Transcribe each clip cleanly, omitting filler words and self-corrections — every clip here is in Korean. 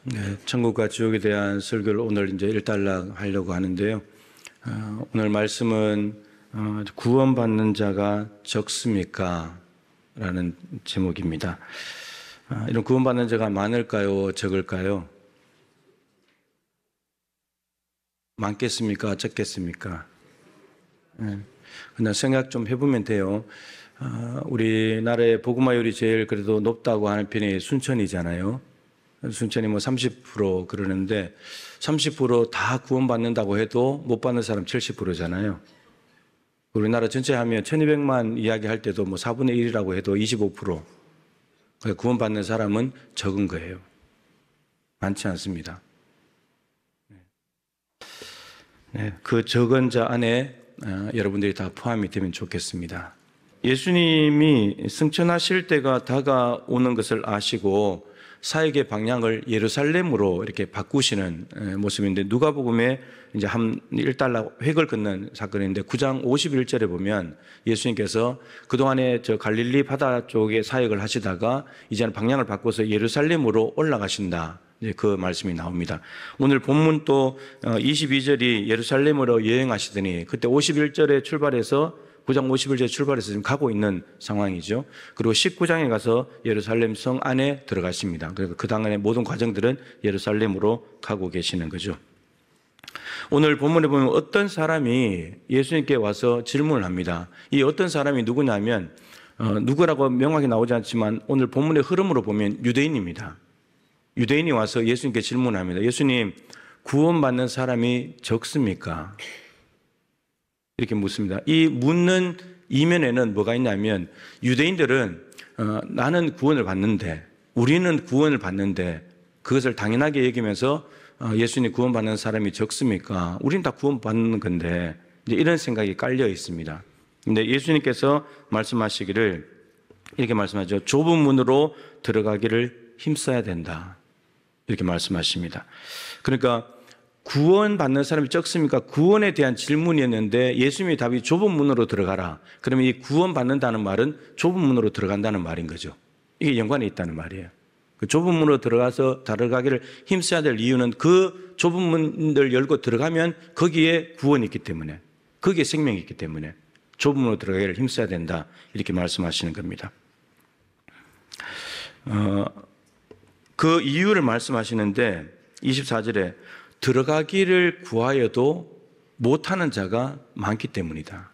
네, 천국과 지옥에 대한 설교를 오늘 이제 일단락 하려고 하는데요. 오늘 말씀은 구원받는 자가 적습니까? 라는 제목입니다. 이런 구원받는 자가 많을까요? 적을까요? 많겠습니까? 적겠습니까? 그냥 생각 좀 해보면 돼요. 우리나라의 복음화율이 제일 그래도 높다고 하는 편이 순천이잖아요. 순천이 30% 그러는데 30%다 구원받는다고 해도 못 받는 사람 70%잖아요. 우리나라 전체 하면 1200만 이야기할 때도 4분의 1이라고 해도 25%. 구원받는 사람은 적은 거예요. 많지 않습니다. 네, 그 적은 자 안에 여러분들이 다 포함이 되면 좋겠습니다. 예수님이 승천하실 때가 다가오는 것을 아시고 사역의 방향을 예루살렘으로 이렇게 바꾸시는 모습인데 누가복음에 이제 한 일단락 획을 긋는 사건인데 9장 51절에 보면 예수님께서 그동안에 저 갈릴리 바다 쪽에 사역을 하시다가 이제는 방향을 바꿔서 예루살렘으로 올라가신다. 이제 그 말씀이 나옵니다. 오늘 본문 또 22절이 예루살렘으로 여행하시더니 그때 51절에 출발해서 9장 51절에 출발해서 지금 가고 있는 상황이죠. 그리고 19장에 가서 예루살렘 성 안에 들어가십니다. 그래서 그 당연의 모든 과정들은 예루살렘으로 가고 계시는 거죠. 오늘 본문에 보면 어떤 사람이 예수님께 와서 질문을 합니다. 이 어떤 사람이 누구냐면 누구라고 명확히 나오지 않지만 오늘 본문의 흐름으로 보면 유대인입니다. 유대인이 와서 예수님께 질문합니다. 예수님, 구원받는 사람이 적습니까? 이렇게 묻습니다. 이 묻는 이면에는 뭐가 있냐면 유대인들은 나는 구원을 받는데 우리는 구원을 받는데 그것을 당연하게 여기면서 예수님 구원받는 사람이 적습니까? 우리는 다 구원받는 건데 이제 이런 생각이 깔려 있습니다. 근데 예수님께서 말씀하시기를 이렇게 말씀하죠. 좁은 문으로 들어가기를 힘써야 된다. 이렇게 말씀하십니다. 그러니까 구원받는 사람이 적습니까? 구원에 대한 질문이었는데 예수님의 답이 좁은 문으로 들어가라. 그러면 이 구원받는다는 말은 좁은 문으로 들어간다는 말인 거죠. 이게 연관이 있다는 말이에요. 그 좁은 문으로 들어가기를 힘써야 될 이유는 그 좁은 문을 열고 들어가면 거기에 구원이 있기 때문에, 거기에 생명이 있기 때문에 좁은 문으로 들어가기를 힘써야 된다. 이렇게 말씀하시는 겁니다. 그 이유를 말씀하시는데 24절에 들어가기를 구하여도 못하는 자가 많기 때문이다.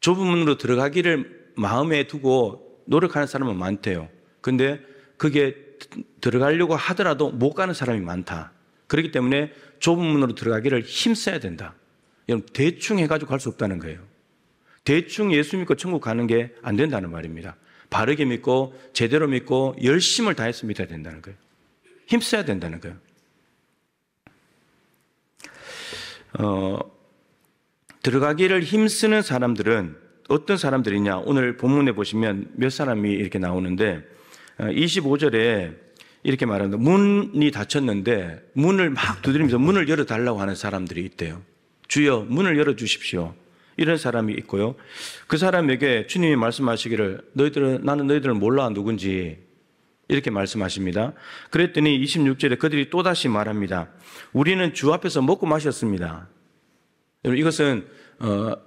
좁은 문으로 들어가기를 마음에 두고 노력하는 사람은 많대요. 근데 그게 들어가려고 하더라도 못 가는 사람이 많다. 그렇기 때문에 좁은 문으로 들어가기를 힘써야 된다. 여러분, 대충 해가지고 갈 수 없다는 거예요. 대충 예수 믿고 천국 가는 게 안 된다는 말입니다. 바르게 믿고 제대로 믿고 열심을 다해서 믿어야 된다는 거예요. 힘써야 된다는 거예요. 들어가기를 힘쓰는 사람들은 어떤 사람들이냐? 오늘 본문에 보시면 몇 사람이 이렇게 나오는데 25절에 이렇게 말합니다. 문이 닫혔는데 문을 막 두드리면서 문을 열어달라고 하는 사람들이 있대요. 주여 문을 열어주십시오. 이런 사람이 있고요. 그 사람에게 주님이 말씀하시기를 나는 너희들을 몰라 누군지 이렇게 말씀하십니다. 그랬더니 26절에 그들이 또다시 말합니다. 우리는 주 앞에서 먹고 마셨습니다. 이것은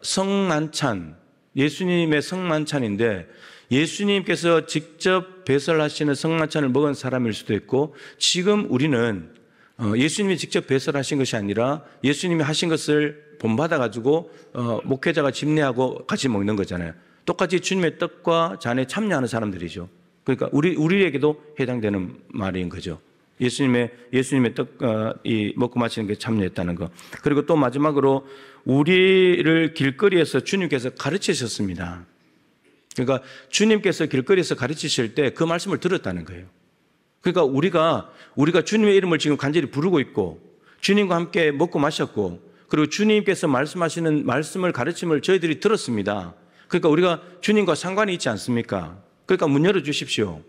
성만찬, 예수님의 성만찬인데 예수님께서 직접 배설하시는 성만찬을 먹은 사람일 수도 있고 지금 우리는 예수님이 직접 배설하신 것이 아니라 예수님이 하신 것을 본받아가지고 목회자가 집례하고 같이 먹는 거잖아요. 똑같이 주님의 떡과 잔에 참여하는 사람들이죠. 그러니까 우리에게도 해당되는 말인 거죠. 예수님의 떡, 먹고 마시는 게 참여했다는 거. 그리고 또 마지막으로 우리를 길거리에서 주님께서 가르치셨습니다. 그러니까 주님께서 길거리에서 가르치실 때 그 말씀을 들었다는 거예요. 그러니까 우리가 주님의 이름을 지금 간절히 부르고 있고 주님과 함께 먹고 마셨고 그리고 주님께서 말씀하시는 말씀을 가르침을 저희들이 들었습니다. 그러니까 우리가 주님과 상관이 있지 않습니까? 그러니까 문 열어주십시오.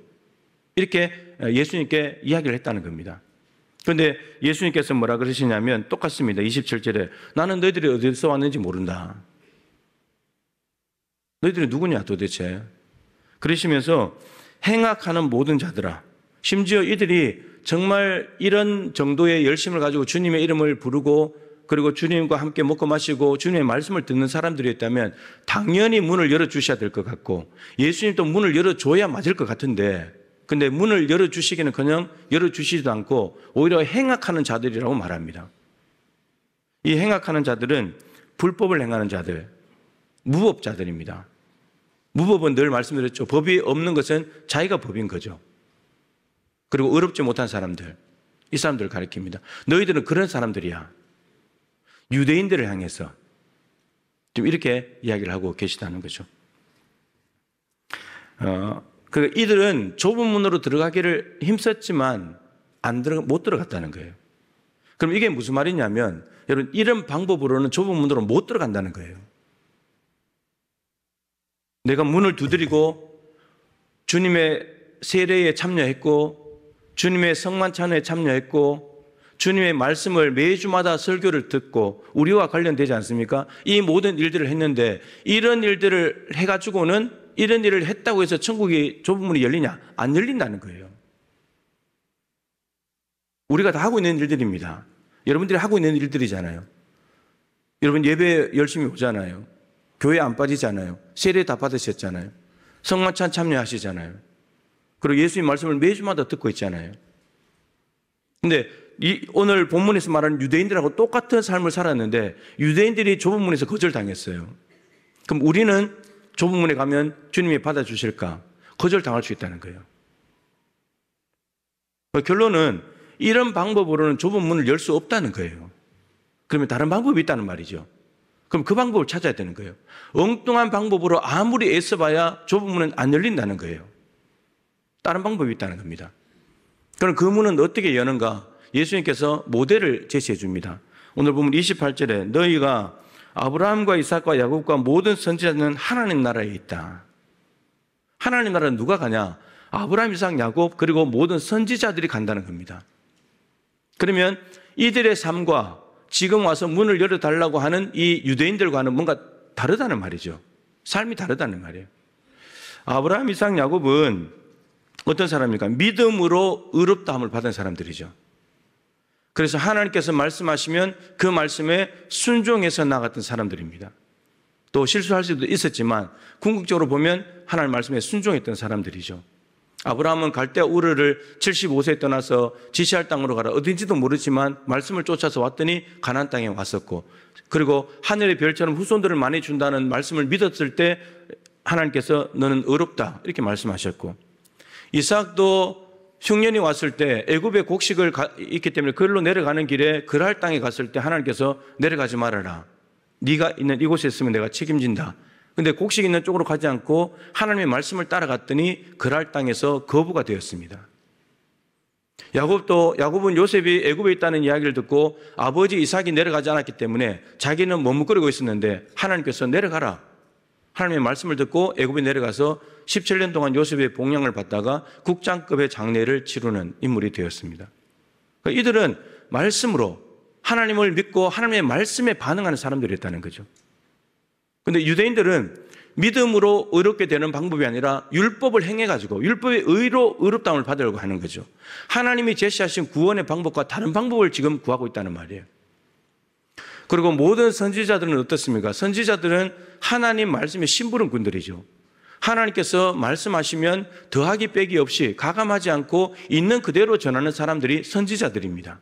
이렇게 예수님께 이야기를 했다는 겁니다. 그런데 예수님께서 뭐라 그러시냐면 똑같습니다. 27절에 나는 너희들이 어디서 왔는지 모른다. 너희들이 누구냐 도대체. 그러시면서 행악하는 모든 자들아 심지어 이들이 정말 이런 정도의 열심을 가지고 주님의 이름을 부르고 그리고 주님과 함께 먹고 마시고 주님의 말씀을 듣는 사람들이었다면 당연히 문을 열어주셔야 될 것 같고 예수님도 문을 열어줘야 맞을 것 같은데 근데 문을 열어주시기는커녕 열어주시지도 않고 오히려 행악하는 자들이라고 말합니다. 이 행악하는 자들은 불법을 행하는 자들, 무법자들입니다. 무법은 늘 말씀드렸죠. 법이 없는 것은 자기가 법인 거죠. 그리고 의롭지 못한 사람들, 이 사람들을 가리킵니다. 너희들은 그런 사람들이야. 유대인들을 향해서 좀 이렇게 이야기를 하고 계시다는 거죠. 이들은 좁은 문으로 들어가기를 힘썼지만 못 들어갔다는 거예요. 그럼 이게 무슨 말이냐면 여러분 이런 방법으로는 좁은 문으로 못 들어간다는 거예요. 내가 문을 두드리고 주님의 세례에 참여했고 주님의 성만찬에 참여했고 주님의 말씀을 매주마다 설교를 듣고 우리와 관련되지 않습니까? 이 모든 일들을 했는데 이런 일들을 해가지고는 이런 일을 했다고 해서 천국이 좁은 문이 열리냐? 안 열린다는 거예요. 우리가 다 하고 있는 일들입니다. 여러분들이 하고 있는 일들이잖아요. 여러분 예배 열심히 오잖아요. 교회 안 빠지잖아요. 세례 다 받으셨잖아요. 성만찬 참여하시잖아요. 그리고 예수님 말씀을 매주마다 듣고 있잖아요. 근데 오늘 본문에서 말하는 유대인들하고 똑같은 삶을 살았는데 유대인들이 좁은 문에서 거절당했어요. 그럼 우리는 좁은 문에 가면 주님이 받아주실까? 거절당할 수 있다는 거예요. 결론은 이런 방법으로는 좁은 문을 열 수 없다는 거예요. 그러면 다른 방법이 있다는 말이죠. 그럼 그 방법을 찾아야 되는 거예요. 엉뚱한 방법으로 아무리 애써봐야 좁은 문은 안 열린다는 거예요. 다른 방법이 있다는 겁니다. 그럼 그 문은 어떻게 여는가? 예수님께서 모델을 제시해 줍니다. 오늘 보면 28절에 너희가 아브라함과 이삭과 야곱과 모든 선지자는 하나님 나라에 있다. 하나님 나라는 누가 가냐? 아브라함, 이삭, 야곱 그리고 모든 선지자들이 간다는 겁니다. 그러면 이들의 삶과 지금 와서 문을 열어달라고 하는 이 유대인들과는 뭔가 다르다는 말이죠. 삶이 다르다는 말이에요. 아브라함, 이삭, 야곱은 어떤 사람입니까? 믿음으로 의롭다함을 받은 사람들이죠. 그래서 하나님께서 말씀하시면 그 말씀에 순종해서 나갔던 사람들입니다. 또 실수할 수도 있었지만 궁극적으로 보면 하나님 말씀에 순종했던 사람들이죠. 아브라함은 갈대아 우르를 75세에 떠나서 지시할 땅으로 가라. 어딘지도 모르지만 말씀을 쫓아서 왔더니 가나안 땅에 왔었고 그리고 하늘의 별처럼 후손들을 많이 준다는 말씀을 믿었을 때 하나님께서 너는 의롭다 이렇게 말씀하셨고 이삭도 흉년이 왔을 때 애굽의 곡식을 있기 때문에 그걸로 내려가는 길에 그랄 땅에 갔을 때 하나님께서 내려가지 말아라. 네가 있는 이곳에 있으면 내가 책임진다. 근데 곡식 있는 쪽으로 가지 않고 하나님의 말씀을 따라갔더니 그랄 땅에서 거부가 되었습니다. 야곱은 요셉이 애굽에 있다는 이야기를 듣고 아버지 이삭이 내려가지 않았기 때문에 자기는 머뭇거리고 있었는데 하나님께서 내려가라. 하나님의 말씀을 듣고 애굽에 내려가서 17년 동안 요셉의 봉양을 받다가 국장급의 장례를 치르는 인물이 되었습니다. 그러니까 이들은 말씀으로 하나님을 믿고 하나님의 말씀에 반응하는 사람들이었다는 거죠. 그런데 유대인들은 믿음으로 의롭게 되는 방법이 아니라 율법을 행해가지고 율법의 의로 의롭다함을 받으려고 하는 거죠. 하나님이 제시하신 구원의 방법과 다른 방법을 지금 구하고 있다는 말이에요. 그리고 모든 선지자들은 어떻습니까? 선지자들은 하나님 말씀의 심부름꾼들이죠. 하나님께서 말씀하시면 더하기 빼기 없이 가감하지 않고 있는 그대로 전하는 사람들이 선지자들입니다.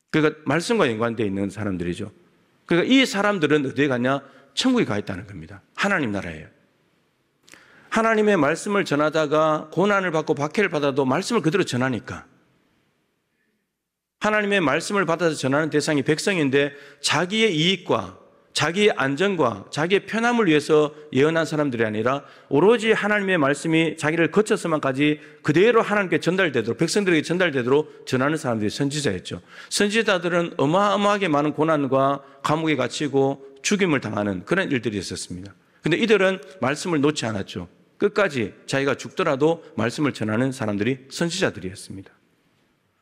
그러니까 말씀과 연관되어 있는 사람들이죠. 그러니까 이 사람들은 어디에 가냐? 천국에 가 있다는 겁니다. 하나님 나라예요. 하나님의 말씀을 전하다가 고난을 받고 박해를 받아도 말씀을 그대로 전하니까 하나님의 말씀을 받아서 전하는 대상이 백성인데 자기의 이익과 자기의 안전과 자기의 편함을 위해서 예언한 사람들이 아니라 오로지 하나님의 말씀이 자기를 거쳐서만까지 그대로 하나님께 전달되도록 백성들에게 전달되도록 전하는 사람들이 선지자였죠. 선지자들은 어마어마하게 많은 고난과 감옥에 갇히고 죽임을 당하는 그런 일들이 있었습니다. 그런데 이들은 말씀을 놓지 않았죠. 끝까지 자기가 죽더라도 말씀을 전하는 사람들이 선지자들이었습니다.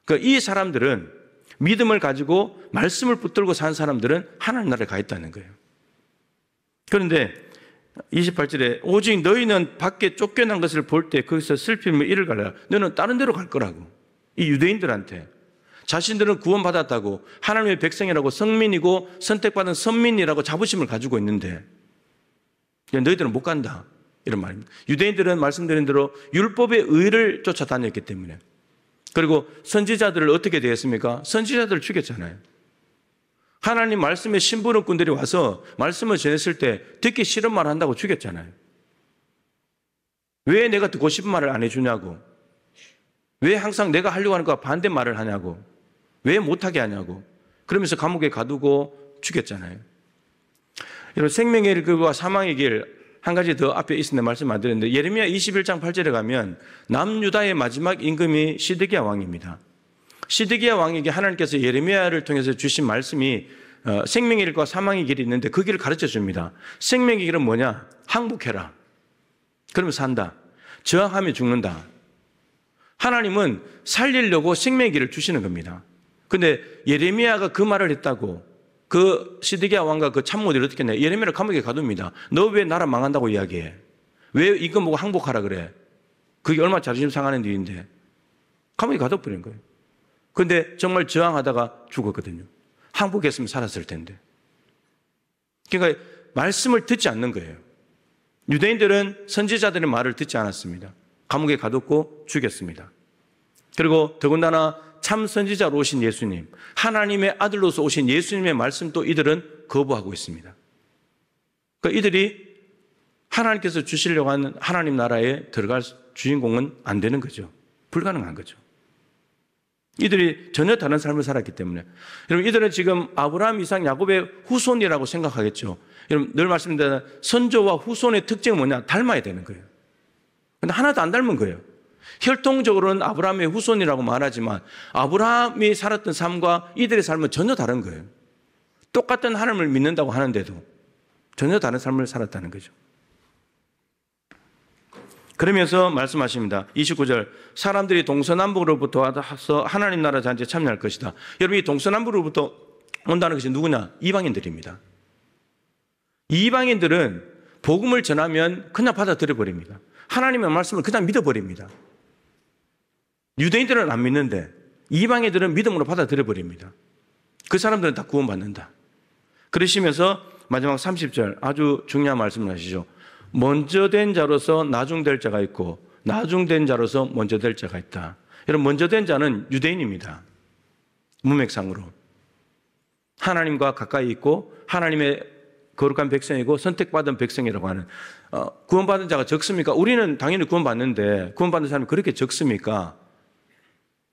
그러니까 이 사람들은 믿음을 가지고 말씀을 붙들고 산 사람들은 하나님 나라에 가 있다는 거예요. 그런데 28절에 오직 너희는 밖에 쫓겨난 것을 볼 때 거기서 슬픔을 이를 갈라. 너는 다른 데로 갈 거라고. 이 유대인들한테. 자신들은 구원받았다고 하나님의 백성이라고 성민이고 선택받은 선민이라고 자부심을 가지고 있는데 너희들은 못 간다. 이런 말입니다. 유대인들은 말씀드린 대로 율법의 의를 쫓아다녔기 때문에. 그리고 선지자들을 어떻게 대했습니까? 선지자들을 죽였잖아요. 하나님 말씀의 심부름꾼들이 와서 말씀을 전했을 때 듣기 싫은 말을 한다고 죽였잖아요. 왜 내가 듣고 싶은 말을 안 해주냐고. 왜 항상 내가 하려고 하는 것과 반대 말을 하냐고. 왜 못하게 하냐고. 그러면서 감옥에 가두고 죽였잖아요. 여러분, 생명의 길과 사망의 길 한 가지 더 앞에 있는데 말씀 안 드렸는데 예레미야 21장 8절에 가면 남유다의 마지막 임금이 시드기야 왕입니다. 시드기야 왕에게 하나님께서 예레미야를 통해서 주신 말씀이 생명의 길과 사망의 길이 있는데 그 길을 가르쳐 줍니다. 생명의 길은 뭐냐? 항복해라. 그러면 산다. 저항하면 죽는다. 하나님은 살리려고 생명의 길을 주시는 겁니다. 근데 예레미야가 그 말을 했다고 그 시드기야 왕과 그 참모들이 어떻게 했냐? 예레미야를 감옥에 가둡니다. 너 왜 나라 망한다고 이야기해? 왜 이거 보고 항복하라 그래? 그게 얼마나 자존심 상하는 일인데. 감옥에 가둬버린 거예요. 근데 정말 저항하다가 죽었거든요. 항복했으면 살았을 텐데. 그러니까 말씀을 듣지 않는 거예요. 유대인들은 선지자들의 말을 듣지 않았습니다. 감옥에 가뒀고 죽였습니다. 그리고 더군다나 참 선지자로 오신 예수님, 하나님의 아들로서 오신 예수님의 말씀도 이들은 거부하고 있습니다. 그러니까 이들이 하나님께서 주시려고 하는 하나님 나라에 들어갈 주인공은 안 되는 거죠. 불가능한 거죠. 이들이 전혀 다른 삶을 살았기 때문에. 여러분, 이들은 지금 아브라함, 이삭, 야곱의 후손이라고 생각하겠죠. 여러분, 늘 말씀드린 선조와 후손의 특징은 뭐냐? 닮아야 되는 거예요. 근데 하나도 안 닮은 거예요. 혈통적으로는 아브라함의 후손이라고 말하지만 아브라함이 살았던 삶과 이들의 삶은 전혀 다른 거예요. 똑같은 하나님을 믿는다고 하는데도 전혀 다른 삶을 살았다는 거죠. 그러면서 말씀하십니다. 29절, 사람들이 동서남북으로부터 와서 하나님 나라 잔치에 참여할 것이다. 여러분, 이 동서남북으로부터 온다는 것이 누구냐? 이방인들입니다. 이방인들은 복음을 전하면 그냥 받아들여 버립니다. 하나님의 말씀을 그냥 믿어버립니다. 유대인들은 안 믿는데 이방인들은 믿음으로 받아들여 버립니다. 그 사람들은 다 구원받는다. 그러시면서 마지막 30절 아주 중요한 말씀을 하시죠. 먼저 된 자로서 나중될 자가 있고 나중된 자로서 먼저 될 자가 있다. 여러분, 먼저 된 자는 유대인입니다. 문맥상으로. 하나님과 가까이 있고 하나님의 거룩한 백성이고 선택받은 백성이라고 하는 구원받은 자가 적습니까? 우리는 당연히 구원받는데 구원받는 사람이 그렇게 적습니까?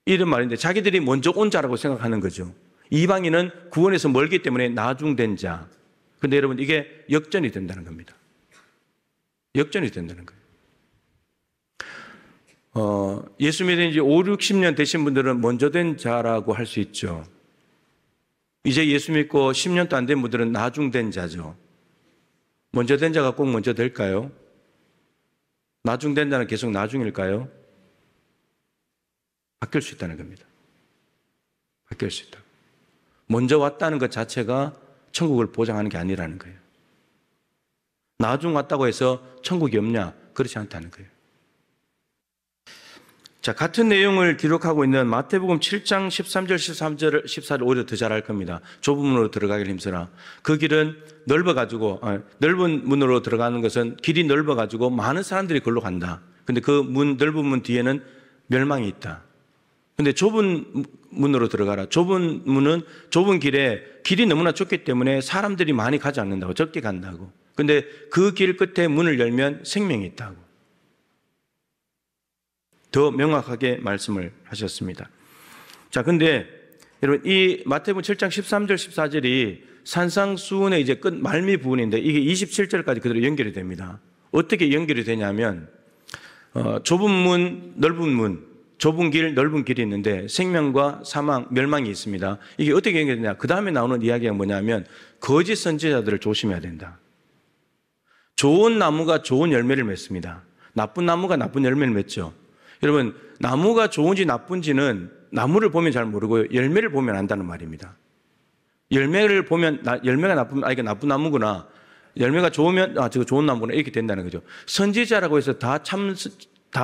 이런 말인데 자기들이 먼저 온 자라고 생각하는 거죠. 이방인은 구원에서 멀기 때문에 나중된 자. 그런데 여러분, 이게 역전이 된다는 겁니다. 역전이 된다는 거예요. 예수 믿은 지 5, 60년 되신 분들은 먼저 된 자라고 할 수 있죠. 이제 예수 믿고 10년도 안 된 분들은 나중된 자죠. 먼저 된 자가 꼭 먼저 될까요? 나중된 자는 계속 나중일까요? 바뀔 수 있다는 겁니다. 바뀔 수 있다. 먼저 왔다는 것 자체가 천국을 보장하는 게 아니라는 거예요. 나중 왔다고 해서 천국이 없냐? 그렇지 않다는 거예요. 자, 같은 내용을 기록하고 있는 마태복음 7장 13절, 14절 오히려 더 잘할 겁니다. 좁은 문으로 들어가길 힘쓰라. 그 길은 넓어가지고, 넓은 문으로 들어가는 것은 길이 넓어가지고 많은 사람들이 그걸로 간다. 근데 그 넓은 문 뒤에는 멸망이 있다. 근데 좁은 문으로 들어가라. 좁은 문은 좁은 길이 너무나 좁기 때문에 사람들이 많이 가지 않는다고, 적게 간다고. 근데 그 길 끝에 문을 열면 생명이 있다고. 더 명확하게 말씀을 하셨습니다. 자, 근데 여러분, 이 마태복음 7장 13절, 14절이 산상수훈의 이제 끝 말미 부분인데 이게 27절까지 그대로 연결이 됩니다. 어떻게 연결이 되냐면, 좁은 문, 넓은 문, 좁은 길, 넓은 길이 있는데 생명과 사망, 멸망이 있습니다. 이게 어떻게 연결되냐? 그 다음에 나오는 이야기가 뭐냐면 거짓 선지자들을 조심해야 된다. 좋은 나무가 좋은 열매를 맺습니다. 나쁜 나무가 나쁜 열매를 맺죠. 여러분, 나무가 좋은지 나쁜지는 나무를 보면 잘 모르고요. 열매를 보면 안다는 말입니다. 열매를 보면 열매가 나쁘면 이게 나쁜 나무구나. 열매가 좋으면 저거 좋은 나무구나 이렇게 된다는 거죠. 선지자라고 해서 다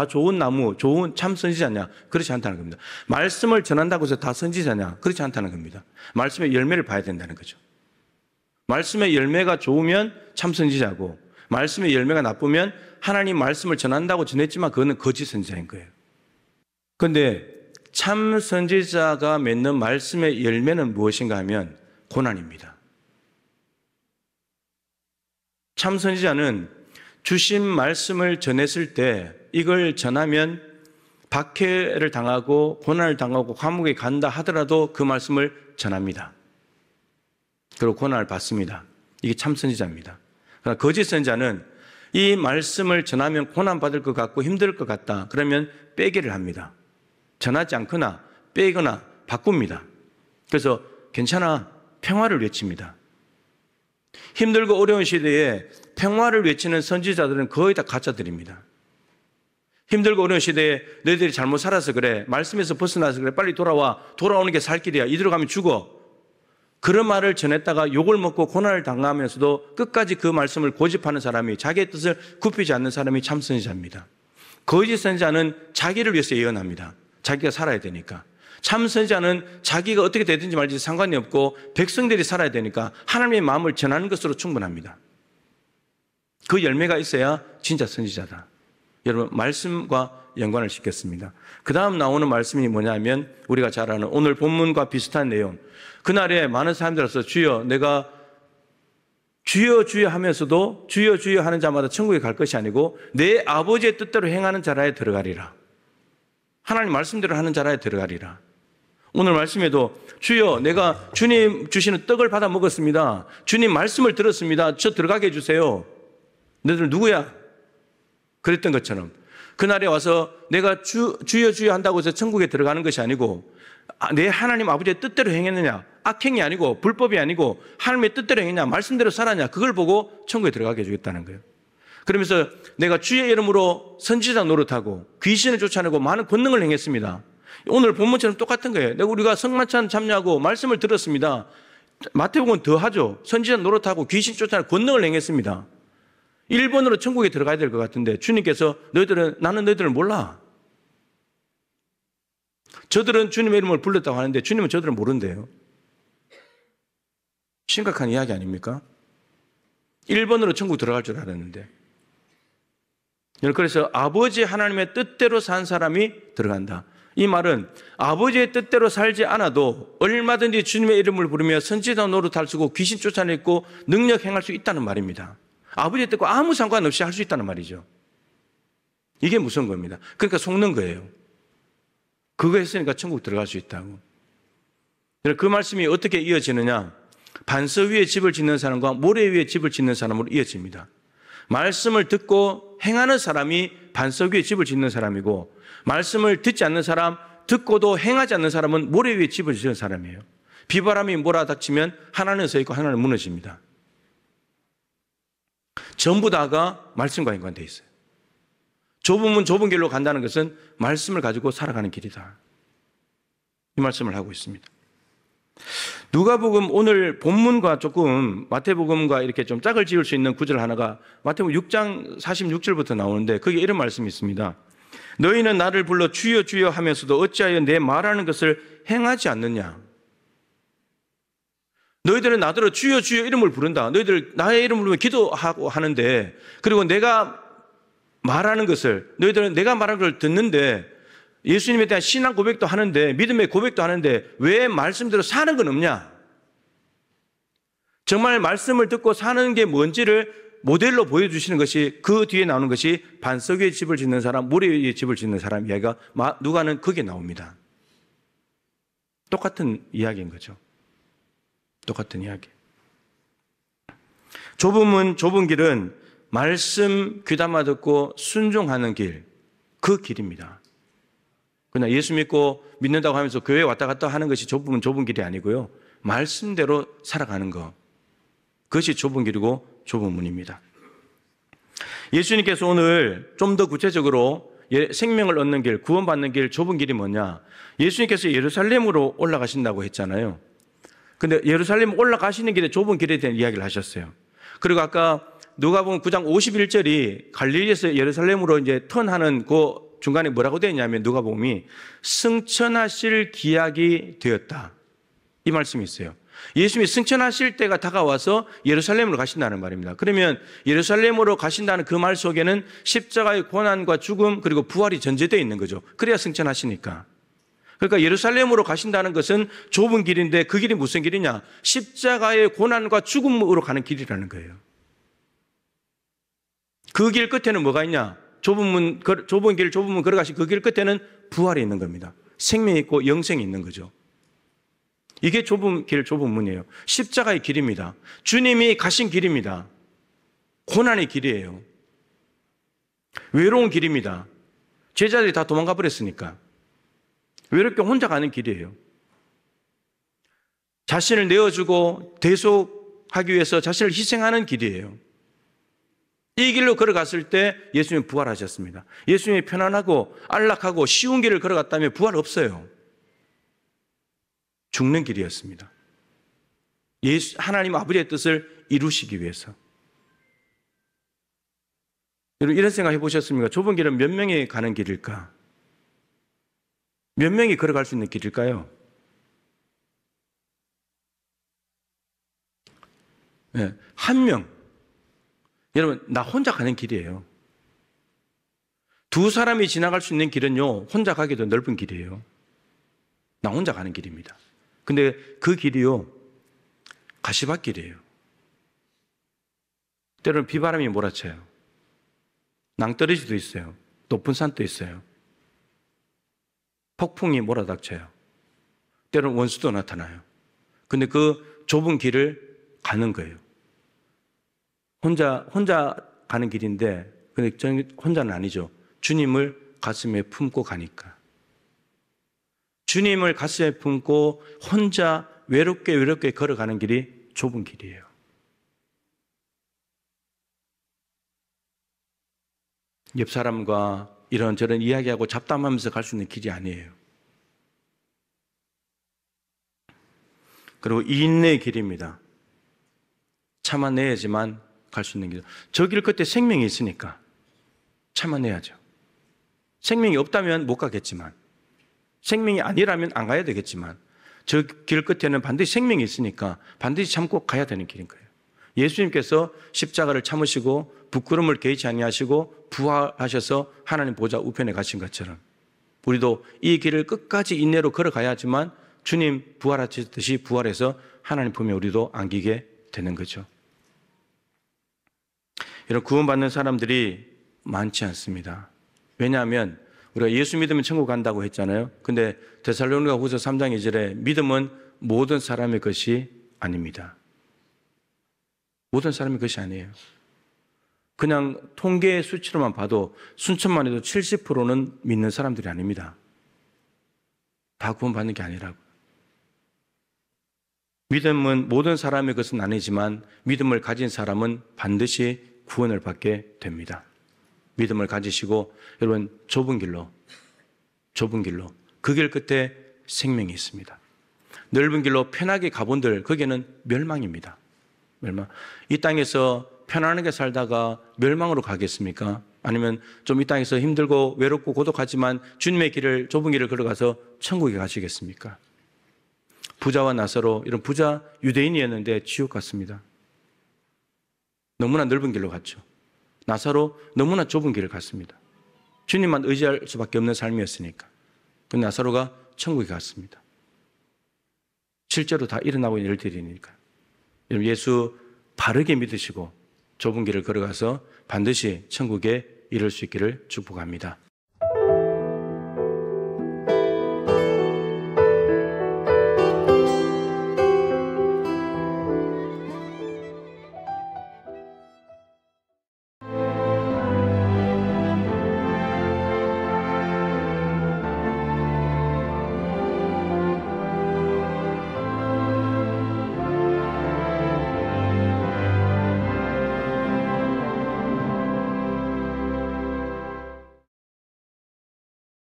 좋은 나무, 참 선지자냐? 그렇지 않다는 겁니다. 말씀을 전한다고 해서 다 선지자냐? 그렇지 않다는 겁니다. 말씀의 열매를 봐야 된다는 거죠. 말씀의 열매가 좋으면 참 선지자고, 말씀의 열매가 나쁘면 하나님 말씀을 전한다고 전했지만 그거는 거짓 선지자인 거예요. 그런데 참 선지자가 맺는 말씀의 열매는 무엇인가 하면 고난입니다. 참 선지자는 주신 말씀을 전했을 때 이걸 전하면 박해를 당하고 고난을 당하고 감옥에 간다 하더라도 그 말씀을 전합니다. 그리고 고난을 받습니다. 이게 참 선지자입니다. 그러나 거짓 선지자는 이 말씀을 전하면 고난받을 것 같고 힘들 것 같다. 그러면 빼기를 합니다. 전하지 않거나 빼거나 바꿉니다. 그래서 괜찮아, 평화를 외칩니다. 힘들고 어려운 시대에 평화를 외치는 선지자들은 거의 다 가짜들입니다. 힘들고 어려운 시대에 너희들이 잘못 살아서 그래, 말씀에서 벗어나서 그래, 빨리 돌아와, 돌아오는 게 살 길이야, 이대로 가면 죽어. 그런 말을 전했다가 욕을 먹고 고난을 당하면서도 끝까지 그 말씀을 고집하는 사람이, 자기의 뜻을 굽히지 않는 사람이 참 선지자입니다. 거짓 선지자는 자기를 위해서 예언합니다. 자기가 살아야 되니까. 참 선지자는 자기가 어떻게 되든지 말든지 상관이 없고 백성들이 살아야 되니까 하나님의 마음을 전하는 것으로 충분합니다. 그 열매가 있어야 진짜 선지자다. 여러분, 말씀과 연관을 시켰습니다. 그 다음 나오는 말씀이 뭐냐면 우리가 잘 아는 오늘 본문과 비슷한 내용. 그날에 많은 사람들로서 주여, 내가 주여 주여 하면서도 주여 주여 하는 자마다 천국에 갈 것이 아니고 내 아버지의 뜻대로 행하는 자라에 들어가리라. 하나님 말씀대로 하는 자라에 들어가리라. 오늘 말씀에도 주여, 내가 주님 주시는 떡을 받아 먹었습니다. 주님 말씀을 들었습니다. 저 들어가게 해주세요. 너희들 누구야? 그랬던 것처럼 그날에 와서 내가 주여 주여 한다고 해서 천국에 들어가는 것이 아니고 내 하나님 아버지의 뜻대로 행했느냐, 악행이 아니고 불법이 아니고 하나님의 뜻대로 행했냐, 말씀대로 살았냐, 그걸 보고 천국에 들어가게 해주겠다는 거예요. 그러면서 내가 주의 이름으로 선지자 노릇하고 귀신을 쫓아내고 많은 권능을 행했습니다. 오늘 본문처럼 똑같은 거예요. 우리가 성만찬 참여하고 말씀을 들었습니다. 마태복음은 더 하죠. 선지자 노릇하고 귀신 쫓아내고 권능을 행했습니다. 1번으로 천국에 들어가야 될 것 같은데 주님께서 나는 너희들을 몰라. 저들은 주님의 이름을 불렀다고 하는데 주님은 저들을 모른대요. 심각한 이야기 아닙니까? 1번으로 천국 들어갈 줄 알았는데. 그래서 아버지 하나님의 뜻대로 산 사람이 들어간다. 이 말은 아버지의 뜻대로 살지 않아도 얼마든지 주님의 이름을 부르며 선지자 노릇할 수 있고 귀신 쫓아내고 능력 행할 수 있다는 말입니다. 아버지의 뜻과 아무 상관없이 할 수 있다는 말이죠. 이게 무서운 겁니다. 그러니까 속는 거예요. 그거 했으니까 천국 들어갈 수 있다고. 그 말씀이 어떻게 이어지느냐? 반석 위에 집을 짓는 사람과 모래 위에 집을 짓는 사람으로 이어집니다. 말씀을 듣고 행하는 사람이 반석 위에 집을 짓는 사람이고, 말씀을 듣지 않는 사람, 듣고도 행하지 않는 사람은 모래 위에 집을 짓는 사람이에요. 비바람이 몰아닥치면 하나는 서 있고 하나는 무너집니다. 전부 다가 말씀과 연관되어 있어요. 좁은 문 좁은 길로 간다는 것은 말씀을 가지고 살아가는 길이다. 이 말씀을 하고 있습니다. 누가복음 오늘 본문과 조금 마태복음과 이렇게 좀 짝을 지을 수 있는 구절 하나가 마태복음 6장 46절부터 나오는데 거기에 이런 말씀이 있습니다. 너희는 나를 불러 주여 주여 하면서도 어찌하여 내 말하는 것을 행하지 않느냐. 너희들은 나더러 주여 주여 이름을 부른다. 너희들 나의 이름을 부르면 기도하고 하는데, 그리고 내가 말하는 것을, 너희들은 내가 말하는 걸 듣는데 예수님에 대한 신앙 고백도 하는데 믿음의 고백도 하는데 왜 말씀대로 사는 건 없냐? 정말 말씀을 듣고 사는 게 뭔지를 모델로 보여주시는 것이, 그 뒤에 나오는 것이 반석 위에 집을 짓는 사람, 모래 위에 집을 짓는 사람 이야기가 누가는 거기에 나옵니다. 똑같은 이야기인 거죠. 똑같은 이야기. 좁은 문, 좁은 길은 말씀 귀담아 듣고 순종하는 길, 그 길입니다. 그러나 예수 믿고 믿는다고 하면서 교회 왔다 갔다 하는 것이 좁은 좁은 길이 아니고요. 말씀대로 살아가는 것, 그것이 좁은 길이고 좁은 문입니다. 예수님께서 오늘 좀 더 구체적으로 생명을 얻는 길, 구원받는 길, 좁은 길이 뭐냐? 예수님께서 예루살렘으로 올라가신다고 했잖아요. 근데 예루살렘 올라가시는 길에 좁은 길에 대한 이야기를 하셨어요. 그리고 아까 누가복음 9장 51절이 갈릴리에서 예루살렘으로 이제 턴하는 그 중간에 뭐라고 되어 있냐면 누가복음이 승천하실 기약이 되었다. 이 말씀이 있어요. 예수님이 승천하실 때가 다가와서 예루살렘으로 가신다는 말입니다. 그러면 예루살렘으로 가신다는 그 말 속에는 십자가의 고난과 죽음 그리고 부활이 전제되어 있는 거죠. 그래야 승천하시니까. 그러니까 예루살렘으로 가신다는 것은 좁은 길인데 그 길이 무슨 길이냐? 십자가의 고난과 죽음으로 가는 길이라는 거예요. 그 길 끝에는 뭐가 있냐? 좁은 길, 좁은 문 걸어가신 그 길 끝에는 부활이 있는 겁니다. 생명이 있고 영생이 있는 거죠. 이게 좁은 길, 좁은 문이에요. 십자가의 길입니다. 주님이 가신 길입니다. 고난의 길이에요. 외로운 길입니다. 제자들이 다 도망가 버렸으니까. 외롭게 혼자 가는 길이에요. 자신을 내어주고 대속하기 위해서 자신을 희생하는 길이에요. 이 길로 걸어갔을 때 예수님이 부활하셨습니다. 예수님이 편안하고 안락하고 쉬운 길을 걸어갔다면 부활 없어요. 죽는 길이었습니다. 하나님 아버지의 뜻을 이루시기 위해서. 여러분 이런 생각 해보셨습니까? 좁은 길은 몇 명이 가는 길일까? 몇 명이 걸어갈 수 있는 길일까요? 네, 한 명. 여러분 나 혼자 가는 길이에요. 두 사람이 지나갈 수 있는 길은요 혼자 가기도 넓은 길이에요. 나 혼자 가는 길입니다. 근데 그 길이요 가시밭길이에요. 때로는 비바람이 몰아쳐요. 낭떠러지도 있어요. 높은 산도 있어요. 폭풍이 몰아닥쳐요. 때로는 원수도 나타나요. 근데 그 좁은 길을 가는 거예요. 혼자 가는 길인데 근데 저는 혼자는 아니죠. 주님을 가슴에 품고 가니까. 주님을 가슴에 품고 혼자 외롭게 걸어가는 길이 좁은 길이에요. 옆 사람과 이런저런 이야기하고 잡담하면서 갈 수 있는 길이 아니에요. 그리고 인내의 길입니다. 참아내야지만 갈 수 있는 길. 저 길 끝에 생명이 있으니까 참아내야죠. 생명이 없다면 못 가겠지만 생명이 아니라면 안 가야 되겠지만 저 길 끝에는 반드시 생명이 있으니까 반드시 참고 가야 되는 길인 거예요. 예수님께서 십자가를 참으시고 부끄러움을 개의치 아니하시고 부활하셔서 하나님 보좌 우편에 가신 것처럼 우리도 이 길을 끝까지 인내로 걸어가야 하지만 주님 부활하셨듯이 부활해서 하나님 품에 우리도 안기게 되는 거죠. 이런 구원받는 사람들이 많지 않습니다. 왜냐하면 우리가 예수 믿으면 천국 간다고 했잖아요. 근데 데살로니가 후서 3장 2절에 믿음은 모든 사람의 것이 아닙니다. 모든 사람의 것이 아니에요. 그냥 통계 수치로만 봐도 순천만 해도 70%는 믿는 사람들이 아닙니다. 다 구원받는 게 아니라고. 믿음은 모든 사람의 것은 아니지만 믿음을 가진 사람은 반드시 구원을 받게 됩니다. 믿음을 가지시고 여러분 좁은 길로 그 길 끝에 생명이 있습니다. 넓은 길로 편하게 가본들 거기에는 멸망입니다. 멸망. 이 땅에서 편안하게 살다가 멸망으로 가겠습니까? 아니면 좀 이 땅에서 힘들고 외롭고 고독하지만 주님의 길을 좁은 길을 걸어가서 천국에 가시겠습니까? 부자와 나사로 이런 부자 유대인이었는데 지옥 갔습니다. 너무나 넓은 길로 갔죠. 나사로 너무나 좁은 길을 갔습니다. 주님만 의지할 수밖에 없는 삶이었으니까. 그 나사로가 천국에 갔습니다. 실제로 다 일어나고 있는 일들이니까. 예수 바르게 믿으시고 좁은 길을 걸어가서 반드시 천국에 이를 수 있기를 축복합니다.